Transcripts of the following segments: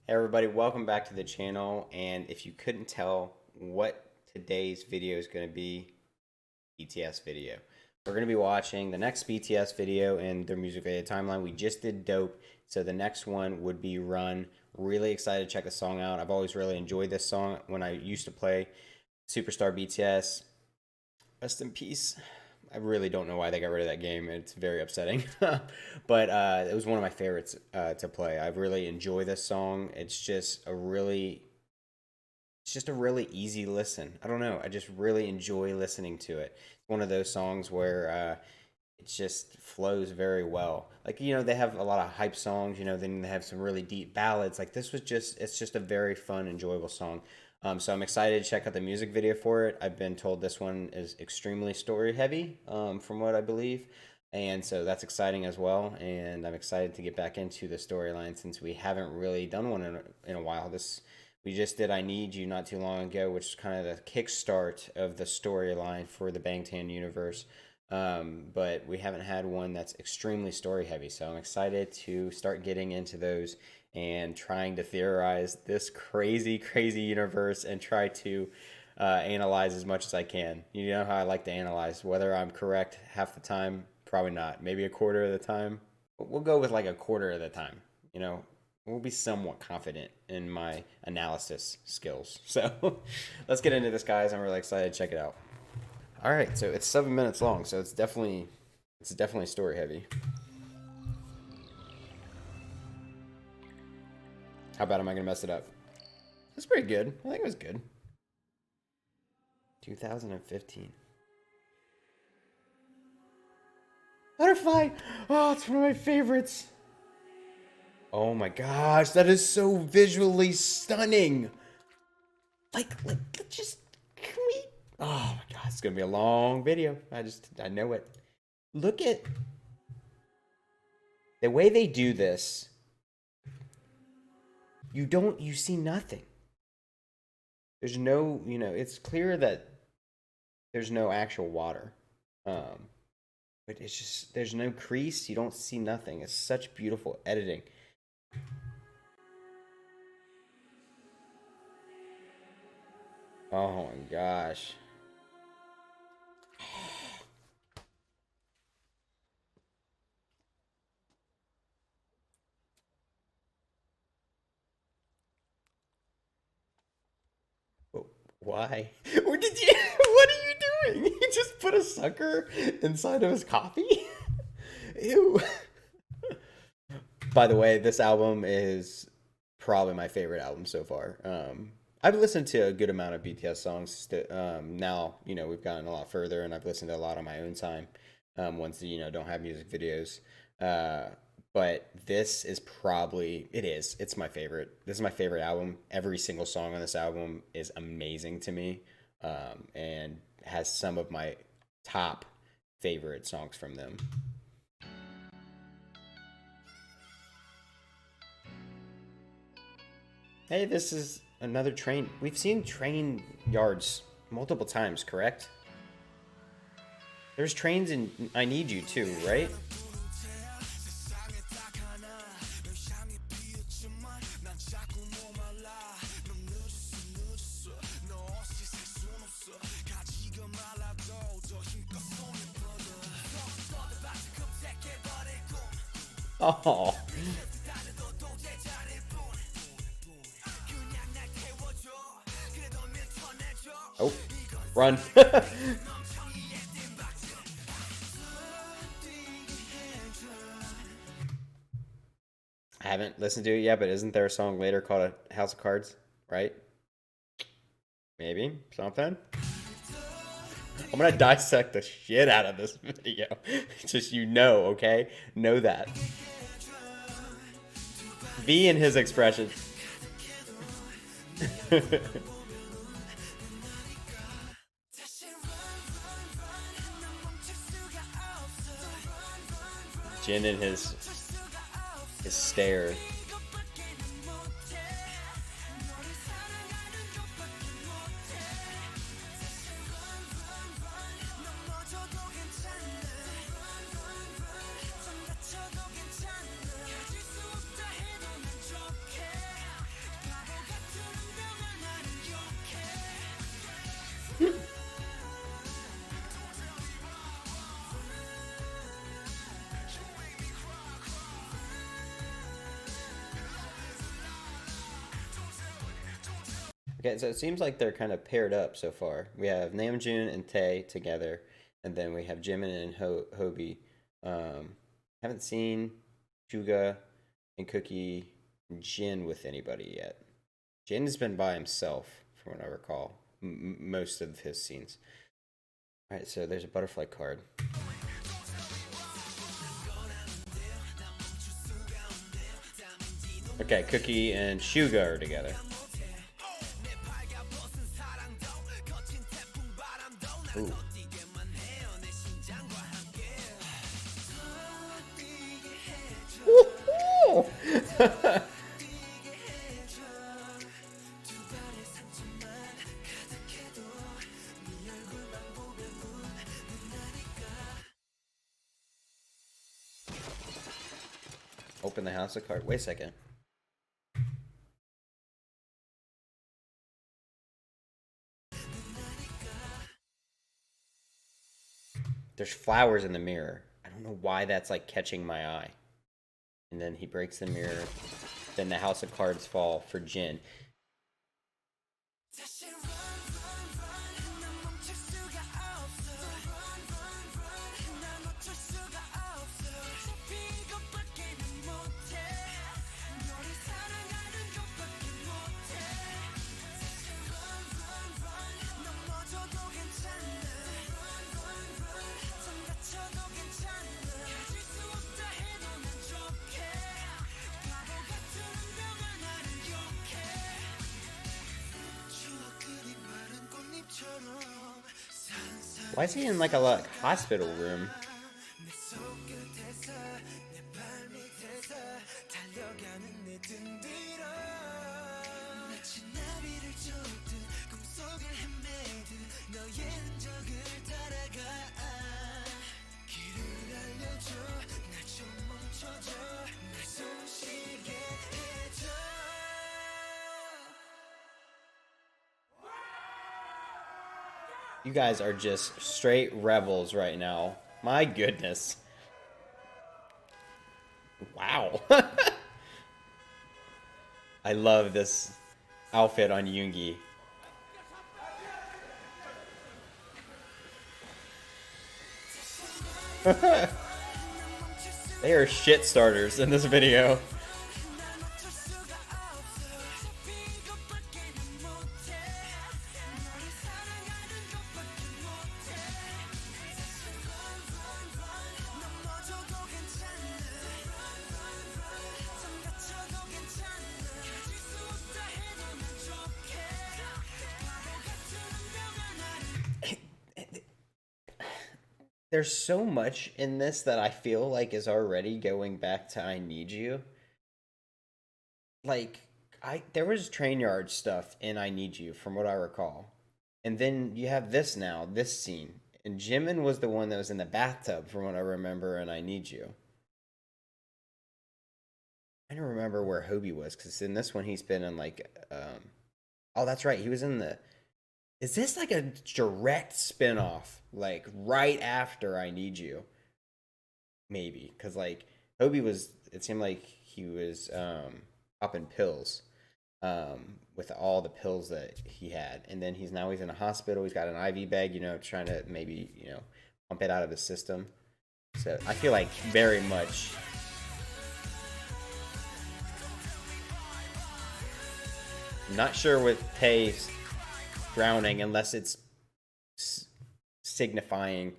Hey everybody, welcome back to the channel. And if you couldn't tell what today's video is going to be, BTS video. We're going to be watching the next BTS video in their music video timeline. We just did Dope, so the next one would be Run. Really excited to check the song out. I've always really enjoyed this song when I used to play Superstar BTS. Rest in peace. I really don't know why they got rid of that game. It's very upsetting. But it was one of my favorites to play. I really enjoy this song. It's just a really easy listen. I don't know. I just really enjoy listening to it. It's one of those songs where it just flows very well. Like, they have a lot of hype songs, then they have some really deep ballads. Like it's just a very fun, enjoyable song. So I'm excited to check out the music video for it. I've been told this one is extremely story heavy, from what I believe. And so that's exciting as well. And I'm excited to get back into the storyline since we haven't really done one in a while. We just did I Need You not too long ago, which is kind of the kickstart of the storyline for the Bangtan universe. But we haven't had one that's extremely story heavy. So I'm excited to start getting into those and trying to theorize this crazy, crazy universe and try to analyze as much as I can. You know how I like to analyze. Whether I'm correct half the time, probably not. Maybe a quarter of the time. But we'll go with like a quarter of the time. We'll be somewhat confident in my analysis skills. So let's get into this, guys. I'm really excited to check it out. All right, so it's 7 minutes long, so it's definitely story heavy. How bad am I gonna mess it up? That's pretty good. I think it was good. 2015. Butterfly! Oh, it's one of my favorites. Oh my gosh, that is so visually stunning. Like, just can we? Oh my god, it's gonna be a long video. I know it. Look at the way they do this. You see nothing. There's no, it's clear that there's no actual water. Um, but it's just there's no crease. You don't see nothing. It's such beautiful editing. Oh my gosh. Why? What did you? What are you doing? He just put a sucker inside of his coffee. Ew. By the way, this album is probably my favorite album so far. I've listened to a good amount of BTS songs. Now, we've gotten a lot further, and I've listened to a lot on my own time. Ones that don't have music videos. Uh, but this is probably it is. It's my favorite. This is my favorite album. Every single song on this album is amazing to me, and has some of my top favorite songs from them. Hey, this is another train. We've seen train yards multiple times, correct? There's trains in I Need You too, right? Oh, oh, run. I haven't listened to it yet, but isn't there a song later called a House of Cards, right? Maybe something. I'm gonna dissect the shit out of this video. Just okay? Know that. V in his expression. Jin in his stare. Okay, so it seems like they're kind of paired up so far. We have Namjoon and Tae together, and then we have Jimin and Hobie. Haven't seen Suga and Cookie and Jin with anybody yet. Jin has been by himself, from what I recall, most of his scenes. All right, so there's a butterfly card. Okay, Cookie and Suga are together. Ooh. Open the house of cards. Wait a second. There's flowers in the mirror. I don't know why that's like catching my eye. And then he breaks the mirror. Then the house of cards fall for Jin. Why is he in like a hospital room? You guys are just straight rebels right now. My goodness. Wow. I love this outfit on Yoongi. They are shit starters in this video. There's so much in this that I feel like is already going back to I Need You. Like there was train yard stuff in I Need You from what I recall. And then you have this now, this scene. And Jimin was the one that was in the bathtub from what I remember and I Need You. I don't remember where Hobie was because in this one he's been in like oh that's right, he was in the is this like a direct spin-off like right after I Need You? Maybe because like Hobie was it seemed like he was popping pills with all the pills that he had, and then he's in a hospital. He's got an IV bag, trying to maybe pump it out of his system. So I feel like very much. I'm not sure with Tae's drowning unless it's signifying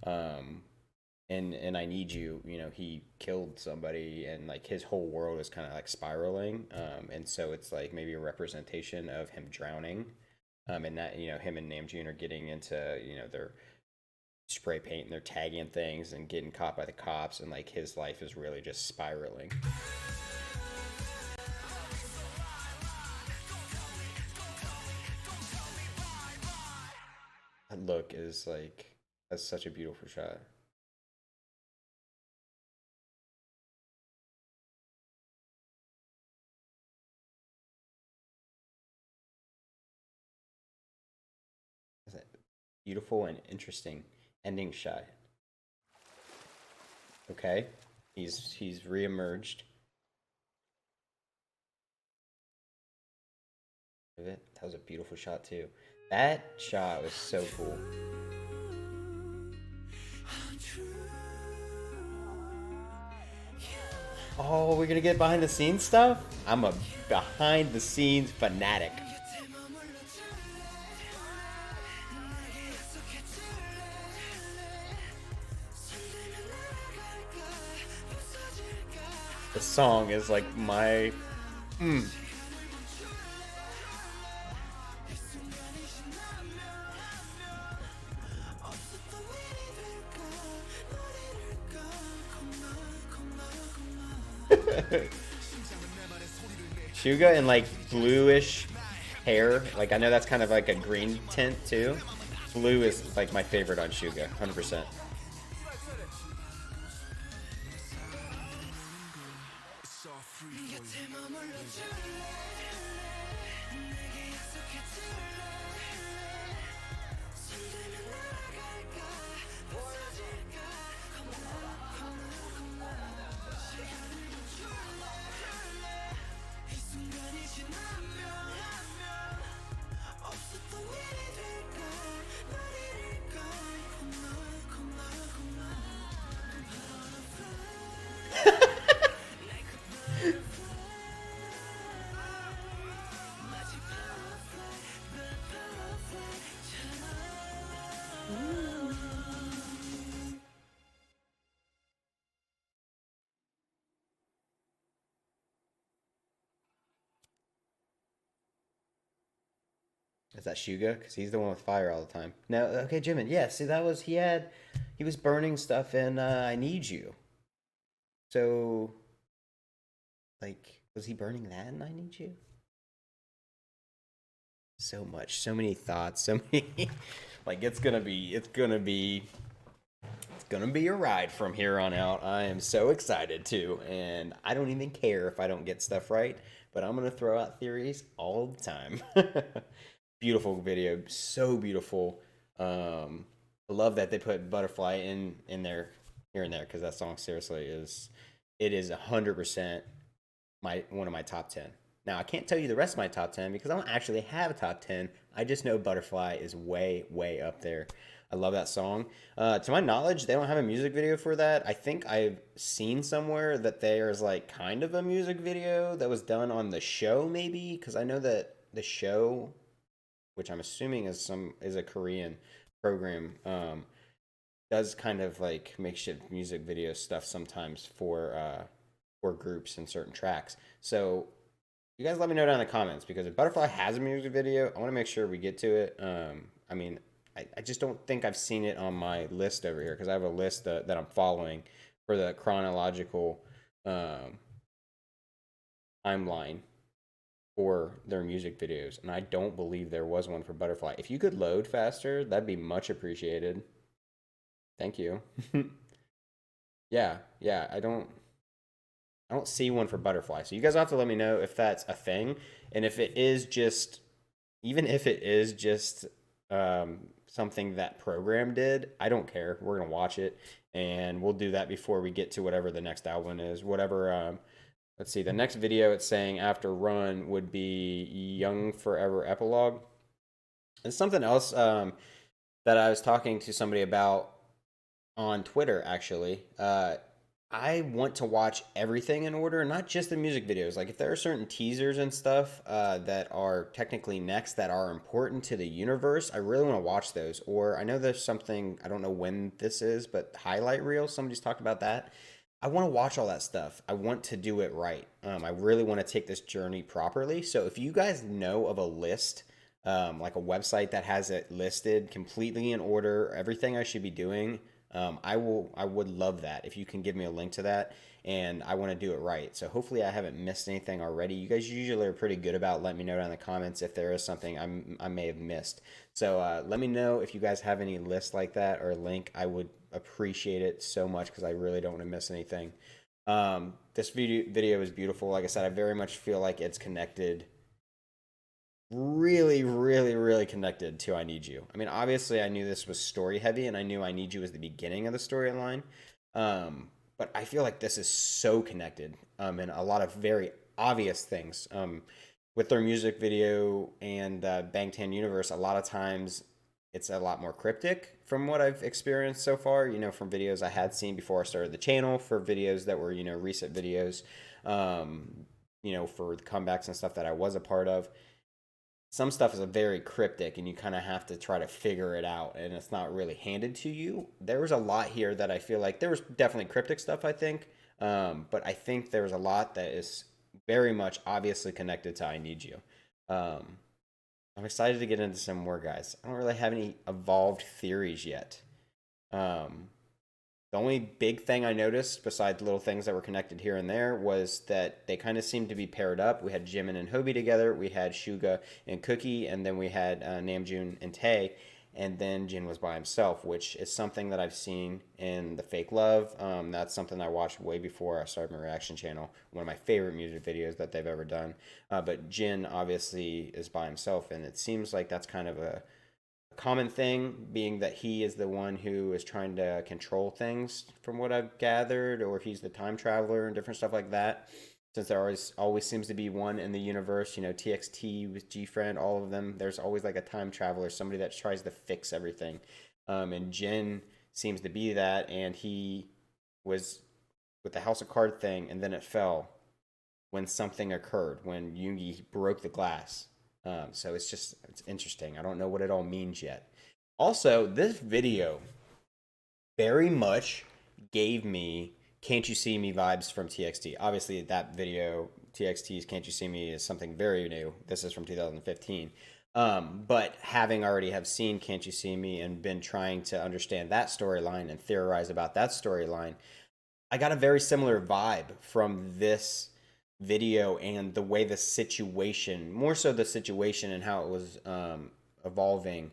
and I Need You, he killed somebody and like his whole world is kind of like spiraling. And so it's like maybe a representation of him drowning. And that, him and Namjoon are getting into, their spray paint and they're tagging things and getting caught by the cops. And like his life is really just spiraling. That look is like, that's such a beautiful shot. Beautiful and interesting ending shot. Okay, he's reemerged. of it. That was a beautiful shot too. That shot was so cool. Oh, we're gonna get behind the scenes stuff? I'm a behind the scenes fanatic. The song is like my. Mm. Suga in like bluish hair. Like I know that's kind of like a green tint too. Blue is like my favorite on Suga, 100%. Is that Suga? Because he's the one with fire all the time. No, okay, Jimin. Yeah, see, that was he was burning stuff in I Need You. So, like, was he burning that in I Need You? So much, so many thoughts, so many. Like, it's gonna be a ride from here on out. I am so excited to, and I don't even care if I don't get stuff right, but I'm gonna throw out theories all the time. Beautiful video, so beautiful. I love that they put Butterfly in there here and there because that song seriously is it is 100% my one of my top 10. Now I can't tell you the rest of my top 10 because I don't actually have a top 10. I just know Butterfly is way up there. I love that song. To my knowledge, they don't have a music video for that. I think I've seen somewhere that there's like kind of a music video that was done on the show, maybe because I know that the show, which I'm assuming is a Korean program, does kind of like makeshift music video stuff sometimes for groups and certain tracks. So you guys let me know down in the comments because if Butterfly has a music video, I want to make sure we get to it. I mean, I just don't think I've seen it on my list over here because I have a list that I'm following for the chronological um, timeline for their music videos, and I don't believe there was one for Butterfly. If you could load faster, that'd be much appreciated. Thank you. Yeah, I don't see one for Butterfly. So you guys have to let me know if that's a thing, and if it is just, even if it is just something that program did, I don't care. We're gonna watch it, and we'll do that before we get to whatever the next album is. Whatever. Let's see. The next video it's saying after Run would be Young Forever Epilogue. And something else that I was talking to somebody about on Twitter actually. I want to watch everything in order, not just the music videos. Like if there are certain teasers and stuff that are technically next that are important to the universe, I really want to watch those. Or I know there's something I don't know when this is, but highlight reel. Somebody's talked about that. I want to watch all that stuff. I want to do it right. I really want to take this journey properly. So if you guys know of a list, like a website that has it listed completely in order, everything I should be doing, I will. I would love that if you can give me a link to that, and I want to do it right. So hopefully I haven't missed anything already. You guys usually are pretty good about letting me know down in the comments if there is something I may have missed. So let me know if you guys have any lists like that or link. I would appreciate it so much because I really don't want to miss anything. This video is beautiful. Like I said, I very much feel like it's connected really connected to I Need You. I mean, obviously, I knew this was story heavy, and I knew I Need You was the beginning of the storyline. But I feel like this is so connected, and a lot of very obvious things. with their music video and Bangtan universe, a lot of times it's a lot more cryptic from what I've experienced so far. From videos I had seen before I started the channel, for videos that were recent videos, for the comebacks and stuff that I was a part of. Some stuff is a very cryptic, and you kind of have to try to figure it out, and it's not really handed to you. There was a lot here that I feel like there was definitely cryptic stuff, I think, but I think there was a lot that is very much obviously connected to "I Need You." Um, I'm excited to get into some more, guys. I don't really have any evolved theories yet. Um, the only big thing I noticed, besides little things that were connected here and there, was that they kind of seemed to be paired up. We had Jimin and Hobie together, we had Suga and Cookie, and then we had Namjoon and Tae, and then Jin was by himself, which is something that I've seen in the Fake Love. That's something I watched way before I started my reaction channel. One of my favorite music videos that they've ever done. But Jin obviously is by himself, and it seems like that's kind of a common thing, being that he is the one who is trying to control things from what I've gathered, or he's the time traveler and different stuff like that. Since there always seems to be one in the universe, TXT with G-Friend, all of them, there's always like a time traveler, somebody that tries to fix everything. And Jin seems to be that, and he was with the House of Card thing, and then it fell when something occurred, when Yoongi broke the glass. So it's interesting. I don't know what it all means yet. Also, this video very much gave me "Can't You See Me" vibes from TXT. Obviously, that video, TXT's "Can't You See Me," is something very new. This is from 2015. But having already have seen "Can't You See Me" and been trying to understand that storyline and theorize about that storyline, I got a very similar vibe from this video and the way the situation, more so the situation and how it was evolving.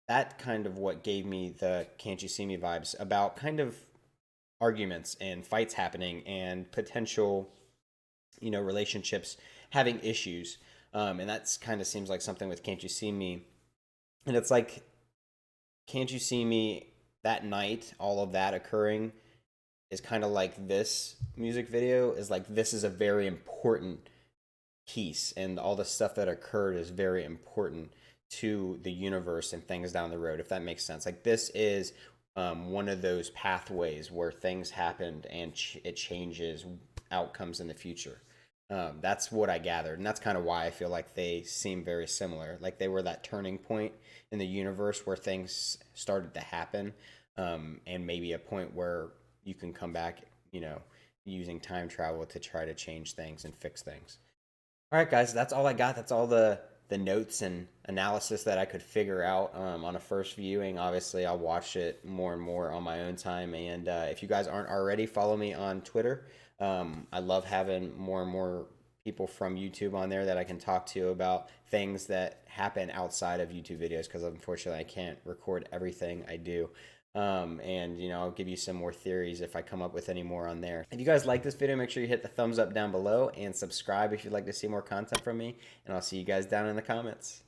That kind of what gave me the "Can't You See Me" vibes, about kind of arguments and fights happening and potential, relationships having issues. And that's kind of seems like something with "Can't You See Me." And it's like, "Can't You See Me" that night, all of that occurring is kind of like this music video is like, this is a very important piece, and all the stuff that occurred is very important to the universe and things down the road, if that makes sense. Like, this is one of those pathways where things happened and it changes outcomes in the future. That's what I gathered, and that's kind of why I feel like they seem very similar. Like, they were that turning point in the universe where things started to happen, and maybe a point where you can come back, using time travel to try to change things and fix things. All right, guys, that's all I got. That's all the notes and analysis that I could figure out on a first viewing. Obviously, I'll watch it more and more on my own time. And if you guys aren't already, follow me on Twitter. I love having more and more people from YouTube on there that I can talk to about things that happen outside of YouTube videos, because unfortunately I can't record everything I do. And I'll give you some more theories if I come up with any more on there. If you guys like this video, make sure you hit the thumbs up down below and subscribe if you'd like to see more content from me, and I'll see you guys down in the comments.